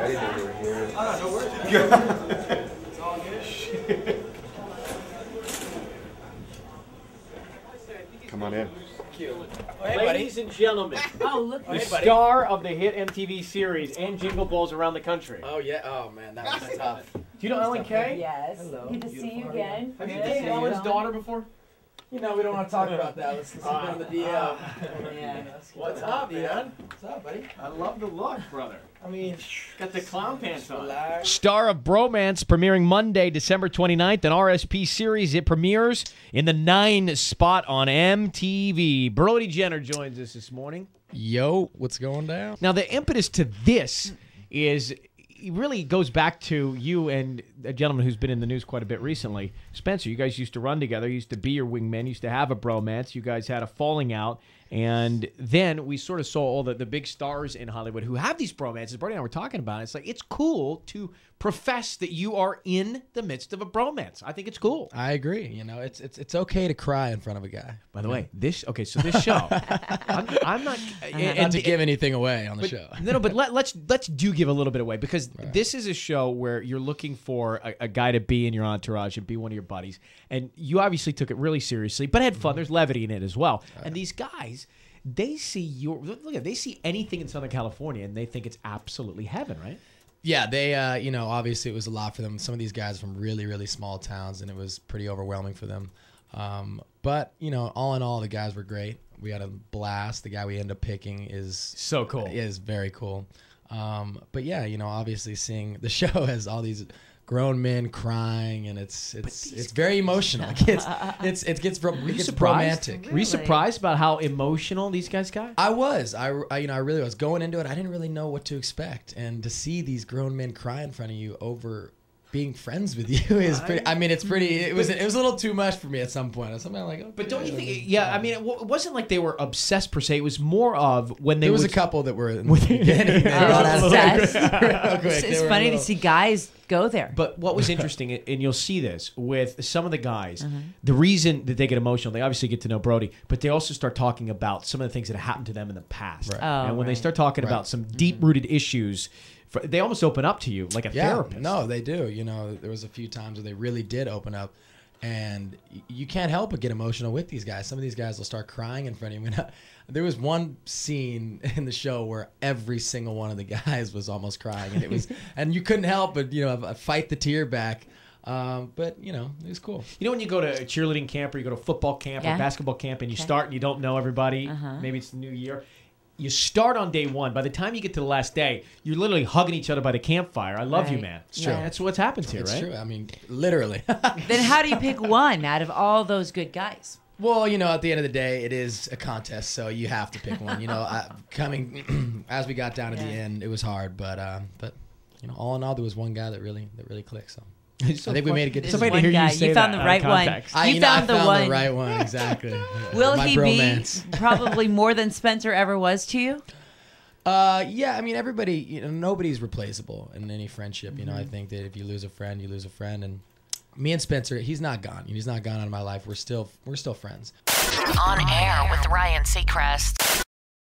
I didn't know you were here. Oh, no worries. It's all good. Come on in. Hey, Ladies and gentlemen, the star of the hit MTV series and Jingle Balls around the country. Oh, yeah. Oh, man. That was tough. Do you know Ellen Kay? Yes. Hello. Good to see you again. Have you Good to dated see Ellen's daughter before? You know, we don't want to talk about that. Let's keep it on the DL. Yeah. What's up, man? What's up, buddy? I love the look, brother. I mean, Got the clown pants on. relax. Star of Bromance premiering Monday, December 29th, an RSP series. It premieres in the 9 spot on MTV. Brody Jenner joins us this morning. Yo, what's going down? Now, the impetus to this is it really goes back to you and a gentleman who's been in the news quite a bit recently, Spencer. You guys used to run together, used to be your wingmen, used to have a bromance. You guys had a falling out. And then we sort of saw all the big stars in Hollywood who have these bromances. Brody and I were talking about it. It's like, it's cool to profess that you are in the midst of a bromance. I think it's cool. I agree. You know, it's okay to cry in front of a guy. By the way, this show, I'm not, Not to give anything away on the show. No, but let's give a little bit away, because this is a show where you're looking for a guy to be in your entourage and be one of your buddies, and you obviously took it really seriously, but had fun. There's levity in it as well. And these guys, they see anything in Southern California and they think it's absolutely heaven, right? Yeah, they, you know, obviously it was a lot for them. Some of these guys from really, really small towns, and it was pretty overwhelming for them. But, you know, all in all, the guys were great. We had a blast. The guy we ended up picking is so cool. Is very cool. But yeah, you know, obviously seeing the show has all these grown men crying, and it's very emotional. It gets romantic. Were you surprised about how emotional these guys got? I was. I really was. Going into it, I didn't really know what to expect, and to see these grown men cry in front of you over being friends with you is pretty. I mean, it's pretty. It was a little too much for me at some point. Something like, okay, but don't you think? Yeah, I mean, it wasn't like they were obsessed per se. It was more of when they. There was a couple that were in the beginning. Obsessed. Quick. It's funny to see guys go there. But what was interesting, and you'll see this with some of the guys, the reason that they get emotional, they obviously get to know Brody, but they also start talking about some of the things that happened to them in the past. Right. And when they start talking about some deep-rooted issues, they almost open up to you like a therapist. No, they do. You know, there was a few times where they really did open up, and you can't help but get emotional with these guys. Some of these guys will start crying in front of you. There was one scene in the show where every single one of the guys was almost crying, and it was, and you couldn't help but, you know, fight the tear back. But, you know, it was cool. You know, when you go to a cheerleading camp or you go to a football camp or basketball camp, and you start and you don't know everybody, maybe it's the new year. You start on day one. By the time you get to the last day, you're literally hugging each other by the campfire. I love you, man. It's true. That's what's happened here, It's right? true. I mean, literally. Then how do you pick one out of all those good guys? Well, you know, at the end of the day, it is a contest, so you have to pick one. You know, coming as we got down to the end, it was hard, but you know, all in all, there was one guy that really clicked. So. I think we made a good decision. Somebody to hear you say found that the right one. I found the right one, exactly. Will My he bromance. be probably more than Spencer ever was to you? Yeah, I mean, everybody, you know, nobody's replaceable in any friendship. You know, I think that if you lose a friend, you lose a friend. And me and Spencer, he's not gone. He's not gone out of my life. We're still friends. On air with Ryan Seacrest.